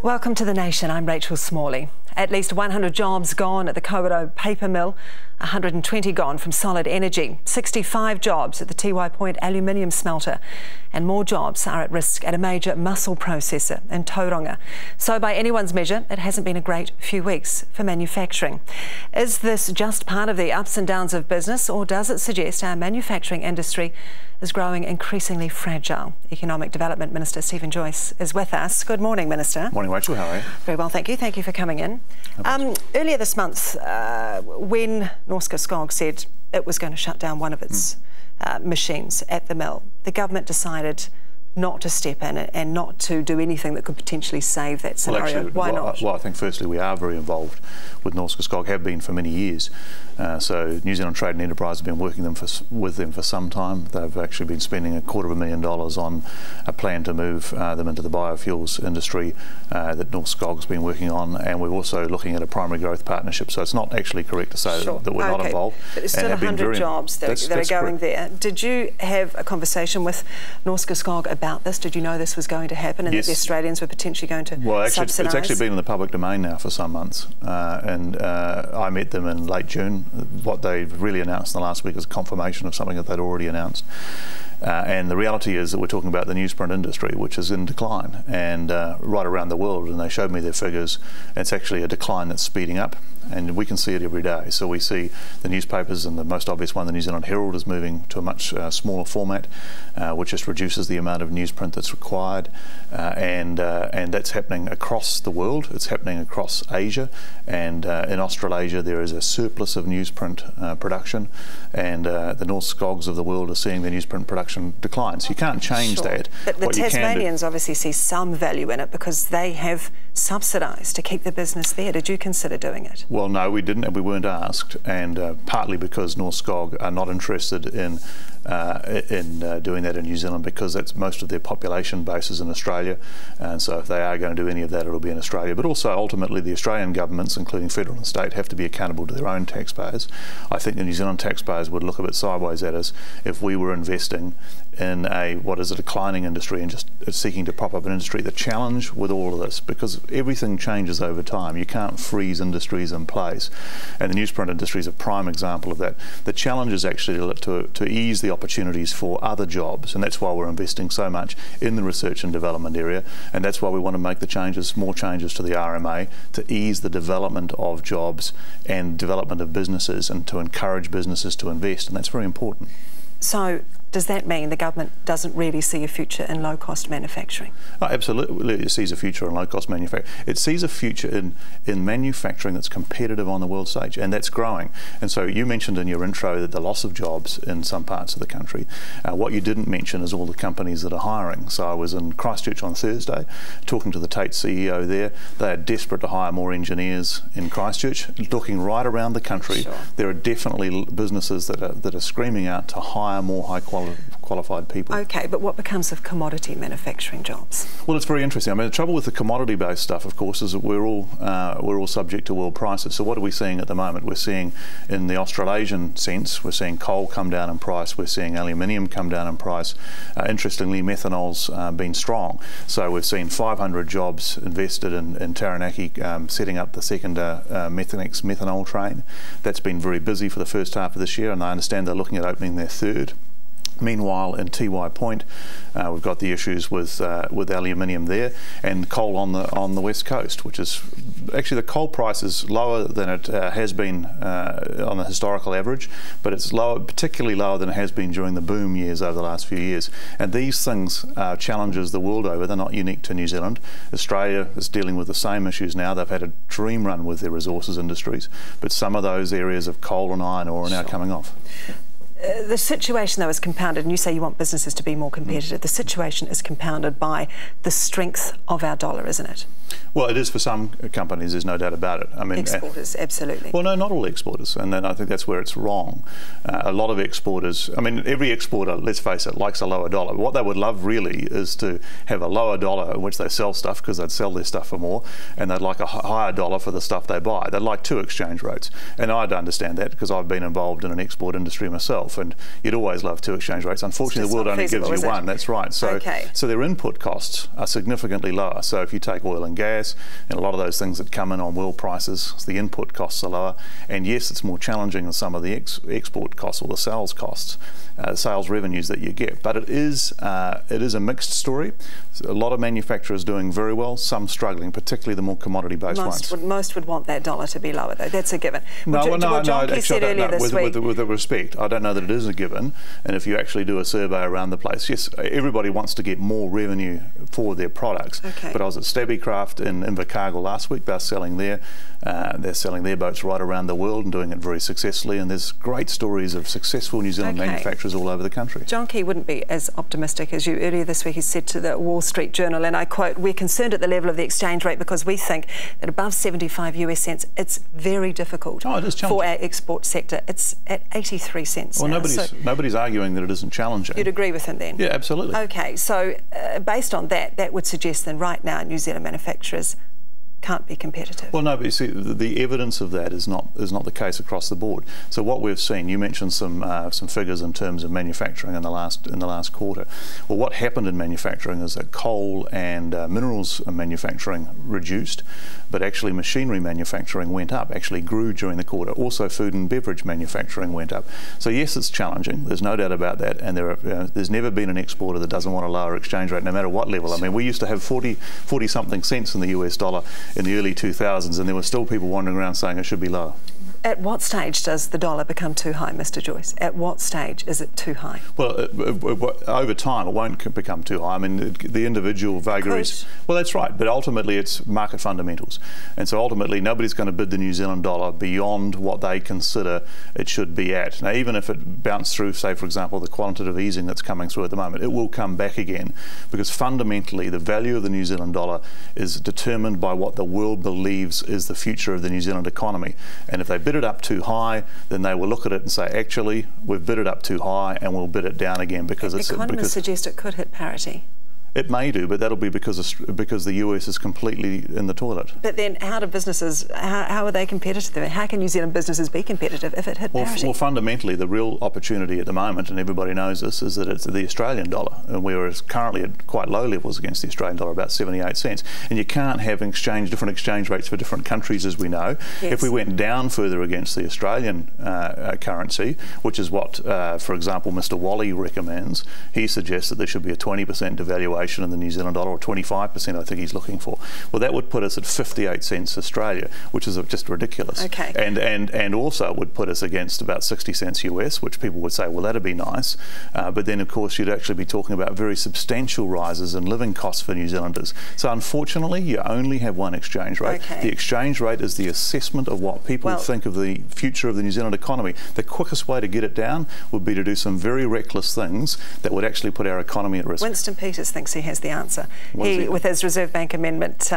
Welcome to The Nation. I'm Rachel Smalley. At least 100 jobs gone at the Kawerau paper mill, 120 gone from Solid Energy, 65 jobs at the Tiwai Point aluminium smelter, and more jobs are at risk at a major mussel processor in Tauranga. So by anyone's measure, it hasn't been a great few weeks for manufacturing. Is this just part of the ups and downs of business, or does it suggest our manufacturing industry is growing increasingly fragile? Economic Development Minister Stephen Joyce is with us. Good morning, Minister. Morning, Rachel. How are you? Very well, thank you. Thank you for coming in. Earlier this month, when Norske Skog said it was going to shut down one of its machines at the mill, the government decided not to step in and not to do anything that could potentially save that scenario. Well, actually, why not? Well, I think firstly we are very involved with Norske Skog, have been for many years. So New Zealand Trade and Enterprise have been working with them for some time. They've actually been spending $250,000 on a plan to move them into the biofuels industry that Norske Skog's been working on, and we're also looking at a primary growth partnership. So it's not actually correct to say that we're not involved. But there's still 100 jobs that are going there. Did you have a conversation with Norske Skog about this? Did you know this was going to happen and that the Australians were potentially going to subsidise? It's actually been in the public domain now for some months, and I met them in late June. What they've really announced in the last week is confirmation of something that they'd already announced. And the reality is that we're talking about the newsprint industry, which is in decline, and right around the world, and they showed me their figures. It's actually a decline that's speeding up, and we can see it every day. So we see the newspapers, and the most obvious one, the New Zealand Herald, is moving to a much smaller format, which just reduces the amount of newsprint that's required, and that's happening across the world. It's happening across Asia, and in Australasia there is a surplus of newsprint production, and the Norske Skogs of the world are seeing their newsprint production decline. So you can't change that. But the Tasmanians obviously see some value in it because they have subsidised to keep the business there. Did you consider doing it? Well, no, we didn't, and we weren't asked, and partly because Norske Skog are not interested in doing that in New Zealand, because that's most of their population base is in Australia, and so if they are going to do any of that, it'll be in Australia. But also ultimately the Australian governments, including federal and state, have to be accountable to their own taxpayers. I think the New Zealand taxpayers would look a bit sideways at us if we were investing in what is a declining industry and just seeking to prop up an industry. The challenge with all of this, because everything changes over time, you can't freeze industries in place, and the newsprint industry is a prime example of that. The challenge is actually to ease the opportunities for other jobs, and that's why we're investing so much in the research and development area, and that's why we want to make the changes, more changes to the RMA, to ease the development of jobs and development of businesses, and to encourage businesses to invest, and that's very important. So does that mean the government doesn't really see a future in low-cost manufacturing? Oh, absolutely, it sees a future in low-cost manufacturing. It sees a future in manufacturing that's competitive on the world stage, and that's growing. And so you mentioned in your intro that the loss of jobs in some parts of the country. What you didn't mention is all the companies that are hiring. So I was in Christchurch on Thursday talking to the Tate CEO there. They are desperate to hire more engineers in Christchurch. Looking right around the country, there are definitely businesses that are screaming out to hire more high-qualified people. Okay, but what becomes of commodity manufacturing jobs? Well, it's very interesting. I mean, the trouble with the commodity-based stuff, of course, is that we're all subject to world prices. So what are we seeing at the moment? We're seeing, in the Australasian sense, we're seeing coal come down in price. We're seeing aluminium come down in price. Interestingly, methanol's been strong. So we've seen 500 jobs invested in Taranaki, setting up the second Methanex methanol train. That's been very busy for the first half of this year, and I understand they're looking at opening their third. Meanwhile, in Tiwai Point, we've got the issues with aluminium there, and coal on the west coast, which is actually, the coal price is lower than it has been on the historical average, but it's particularly lower than it has been during the boom years over the last few years. And these things are challenges the world over. They're not unique to New Zealand. Australia is dealing with the same issues now. They've had a dream run with their resources industries, but some of those areas of coal and iron ore are now coming off. The situation, though, is compounded, and you say you want businesses to be more competitive. The situation is compounded by the strength of our dollar, isn't it? Well, it is for some companies, there's no doubt about it. I mean, exporters, absolutely. Well, no, not all exporters, and then I think that's where it's wrong. A lot of exporters, I mean, every exporter, let's face it, likes a lower dollar. What they would love really is to have a lower dollar in which they sell stuff, because they'd sell their stuff for more, and they'd like a higher dollar for the stuff they buy. They'd like two exchange rates, and I'd understand that because I've been involved in an export industry myself. yourself, and you'd always love 2 exchange rates. Unfortunately, the world only gives you one. That's right. So, so their input costs are significantly lower. So if you take oil and gas and a lot of those things that come in on world prices, the input costs are lower. And yes, it's more challenging than some of the export costs or the sales costs, sales revenues that you get. But it is a mixed story. A lot of manufacturers doing very well, some struggling, particularly the more commodity-based ones. Most would want that dollar to be lower, though. That's a given. With respect, I don't know that it is a given. And if you actually do a survey around the place, yes, everybody wants to get more revenue for their products. Okay. But I was at Stabbycraft in Invercargill last week. They're selling their boats right around the world and doing it very successfully. And there's great stories of successful New Zealand manufacturers all over the country. John Key wouldn't be as optimistic as you. Earlier this week he said to the Wall Street Journal, and I quote, "We're concerned at the level of the exchange rate because we think that above 75 US cents it's very difficult for our export sector. It's at 83 cents well, now." Nobody's arguing that it isn't challenging. You'd agree with him then? Yeah, absolutely. Okay, so based on that would suggest then right now New Zealand manufacturers can't be competitive. Well, no, but you see, the evidence of that is not the case across the board. So what we've seen, you mentioned some figures in terms of manufacturing in the last quarter. Well, what happened in manufacturing is that coal and minerals manufacturing reduced, but actually machinery manufacturing went up, actually grew during the quarter. Also, food and beverage manufacturing went up. So yes, it's challenging. There's no doubt about that. And there's never been an exporter that doesn't want a lower exchange rate, no matter what level. I mean, we used to have 40-something cents in the US dollar in the early 2000s, and there were still people wandering around saying it should be lower. At what stage does the dollar become too high, Mr. Joyce? At what stage is it too high? Well, over time it won't become too high. I mean, the individual vagaries... Well, that's right, but ultimately it's market fundamentals. And so ultimately nobody's going to bid the New Zealand dollar beyond what they consider it should be at. Now, even if it bounced through, say, for example, the quantitative easing that's coming through at the moment, it will come back again, because fundamentally the value of the New Zealand dollar is determined by what the world believes is the future of the New Zealand economy. And if they bid it up too high, then they will look at it and say, actually, we've bid it up too high and we'll bid it down again, because economists suggest it could hit parity. It may do, but that'll be because the US is completely in the toilet. But then how do businesses, how are they competitive? How can New Zealand businesses be competitive if it hit parity? Well, fundamentally, the real opportunity at the moment, and everybody knows this, is that it's the Australian dollar. And we're currently at quite low levels against the Australian dollar, about 78 cents. And you can't have different exchange rates for different countries, as we know. Yes. If we went down further against the Australian currency, which is what, for example, Mr. Wally recommends, he suggests that there should be a 20% devaluation in the New Zealand dollar, or 25% I think he's looking for. Well, that would put us at 58 cents Australia, which is just ridiculous. Okay. And also would put us against about 60 cents US, which people would say, well, that'd be nice. But then, of course, you'd actually be talking about very substantial rises in living costs for New Zealanders. So unfortunately, you only have one exchange rate. Okay. The exchange rate is the assessment of what people think of the future of the New Zealand economy. The quickest way to get it down would be to do some very reckless things that would actually put our economy at risk. Winston Peters thinks he has the answer. With his Reserve Bank Amendment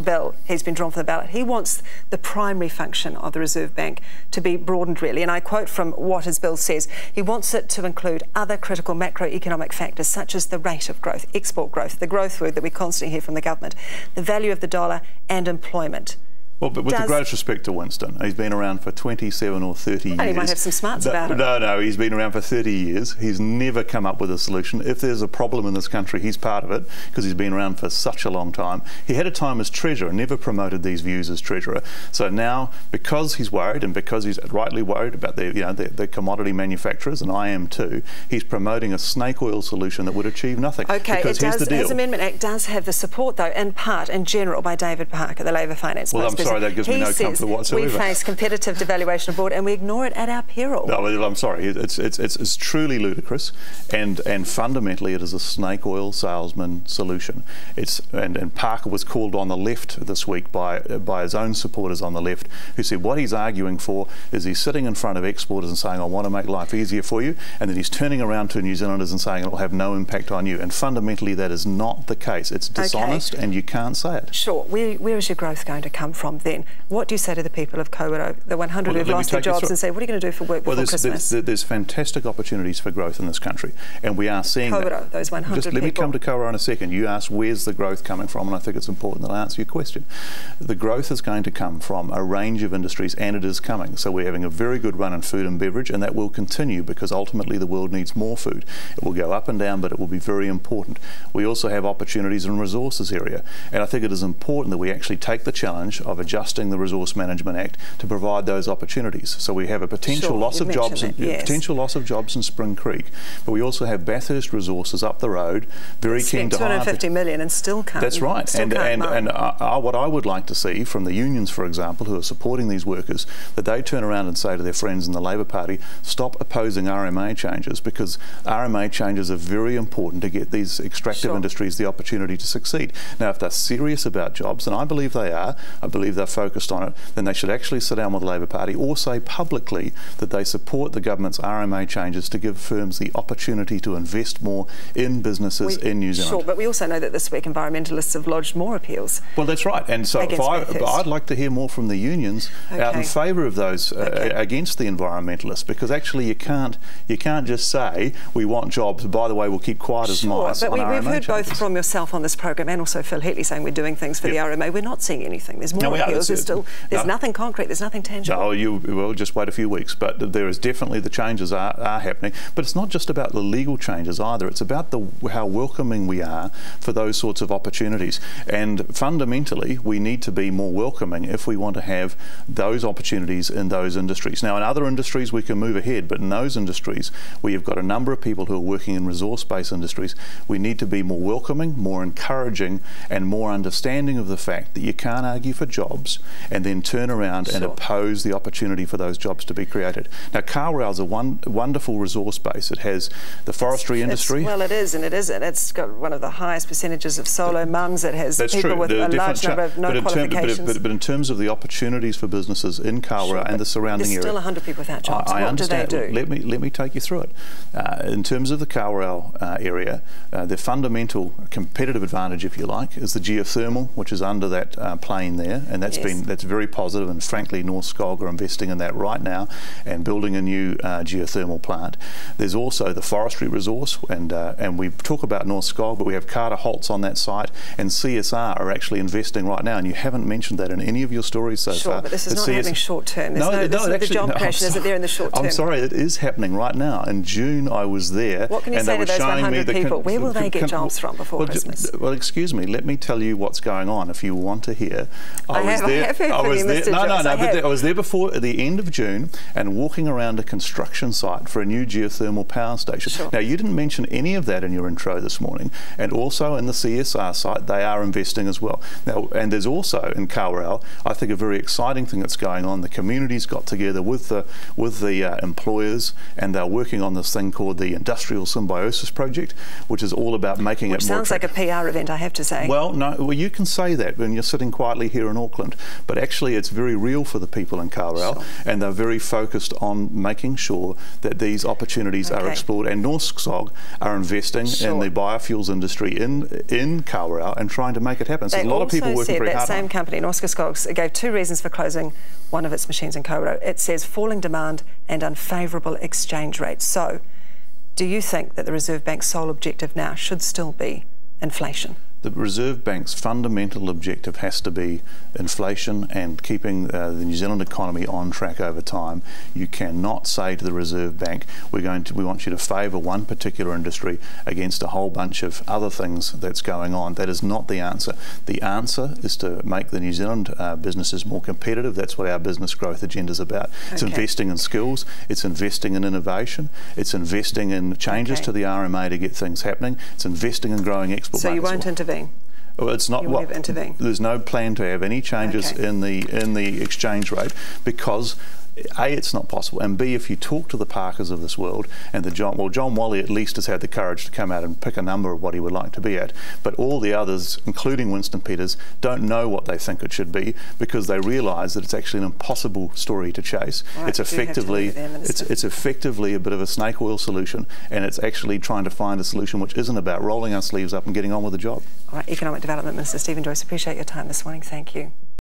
bill, he's been drawn for the ballot. He wants the primary function of the Reserve Bank to be broadened, really. And I quote from what his bill says. He wants it to include other critical macroeconomic factors, such as the rate of growth, export growth, the growth word that we constantly hear from the government, the value of the dollar, and employment. Well, but with the greatest respect to Winston, he's been around for 27 or 30 years. He might have some smarts about it. No, he's been around for 30 years. He's never come up with a solution. If there's a problem in this country, he's part of it, because he's been around for such a long time. He had a time as Treasurer, never promoted these views as Treasurer. So now, because he's worried, and because he's rightly worried about the commodity manufacturers, and I am too, he's promoting a snake oil solution that would achieve nothing. Okay, because here's the deal. His Amendment Act does have the support, though, in part, in general, by David Parker, the Labour Finance Minister. Sorry, that gives me no comfort whatsoever. We face competitive devaluation abroad and we ignore it at our peril. No, I'm sorry. It's truly ludicrous, and fundamentally it is a snake oil salesman solution. And Parker was called on the left this week by his own supporters on the left, who said what he's arguing for is he's sitting in front of exporters and saying, I want to make life easier for you, and then he's turning around to New Zealanders and saying it will have no impact on you. And fundamentally that is not the case. It's dishonest, and you can't say it. Sure. Where is your growth going to come from? then. What do you say to the people of Kawerau, the 100 who've lost their jobs, and say, what are you going to do for work before Christmas? There's fantastic opportunities for growth in this country, and we are seeing Kawerau, those 100 people. Let me come to Kawerau in a second. You asked where's the growth coming from, and I think it's important that I answer your question. The growth is going to come from a range of industries, and it is coming. So we're having a very good run in food and beverage, and that will continue because ultimately the world needs more food. It will go up and down, but it will be very important. We also have opportunities in resources area, and I think it is important that we actually take the challenge of adjusting the Resource Management Act to provide those opportunities. So we have a potential loss of jobs, potential loss of jobs in Spring Creek, but we also have Bathurst Resources up the road, very keen to hire 250 million and still can't. That's right, and what I would like to see from the unions, for example, who are supporting these workers, that they turn around and say to their friends in the Labor Party, stop opposing RMA changes, because RMA changes are very important to get these extractive industries the opportunity to succeed. Now, if they're serious about jobs, and I believe they are, I believe they're focused on it, then they should actually sit down with the Labor Party or say publicly that they support the government's RMA changes to give firms the opportunity to invest more in businesses in New Zealand. Sure, but we also know that this week environmentalists have lodged more appeals. Well, that's right, and so but I'd like to hear more from the unions out in favour of those against the environmentalists, because actually you can't just say we want jobs, by the way we'll keep quiet as mice. But we've heard both from yourself on this programme and also Phil Heatley saying we're doing things for the RMA. We're not seeing anything. There's more appeals. There's nothing concrete. There's nothing tangible. No, well, just wait a few weeks. But there is definitely the changes are happening. But it's not just about the legal changes either. It's about how welcoming we are for those sorts of opportunities. And fundamentally, we need to be more welcoming if we want to have those opportunities in those industries. Now, in other industries, we can move ahead. But in those industries where you've got a number of people who are working in resource-based industries, we need to be more welcoming, more encouraging, and more understanding of the fact that you can't argue for jobs and then turn around and oppose the opportunity for those jobs to be created. Now, Kawerau is a wonderful resource base. It has the forestry industry. Well, it is and it isn't. It's got one of the highest percentages of solo mums. It has people with a large number of no qualifications. But in terms of the opportunities for businesses in Kawerau and the surrounding area, there's still 100 people without jobs. What do they do? Let me take you through it. In terms of the Kawerau area, the fundamental competitive advantage, if you like, is the geothermal, which is under that plane there, and that's very positive. And frankly, North Skog are investing in that right now and building a new geothermal plant. There's also the forestry resource, and we talk about North Skog, but we have Carter Holtz on that site, and CSR are actually investing right now, and you haven't mentioned that in any of your stories so far. Sure, but this is not happening short term. The job creation isn't there in the short term. I'm sorry, it is happening right now. In June, I was there. What can you say to those 100 people? Where will they get jobs from before Christmas? Well, excuse me, let me tell you what's going on if you want to hear. I was there before at the end of June and walking around a construction site for a new geothermal power station. Now, you didn't mention any of that in your intro this morning, and also in the CSR site, they are investing as well. Now, and there's also in Kawerau, I think, a very exciting thing that's going on. The community's got together with the employers, and they're working on this thing called the Industrial Symbiosis Project, which is all about making it more sounds like a PR event, I have to say. Well, no, well, you can say that when you're sitting quietly here in Auckland, but actually it's very real for the people in Kawerau, and they're very focused on making sure that these opportunities are explored. And North Skog are investing in the biofuels industry in Kawerau and trying to make it happen. So there's a lot of people working very hard. That same company, North Skog, gave 2 reasons for closing one of its machines in Kawerau. It says falling demand and unfavourable exchange rates. So, do you think that the Reserve Bank's sole objective now should still be inflation? The Reserve Bank's fundamental objective has to be inflation and keeping the New Zealand economy on track over time. You cannot say to the Reserve Bank, we want you to favour one particular industry against a whole bunch of other things that's going on. That is not the answer. The answer is to make the New Zealand businesses more competitive. That's what our business growth agenda is about. It's investing in skills, it's investing in innovation, it's investing in changes to the RMA to get things happening, it's investing in growing export markets. So you won't intervene? Well, it's not. There's no plan to have any changes in the exchange rate because A, it's not possible, and B, if you talk to the Parkers of this world and John Wally at least has had the courage to come out and pick a number of what he would like to be at, but all the others, including Winston Peters, don't know what they think it should be because they realise that it's actually an impossible story to chase. It's effectively a bit of a snake oil solution, and it's actually trying to find a solution which isn't about rolling our sleeves up and getting on with the job. All right, Economic Development Minister Stephen Joyce, appreciate your time this morning. Thank you.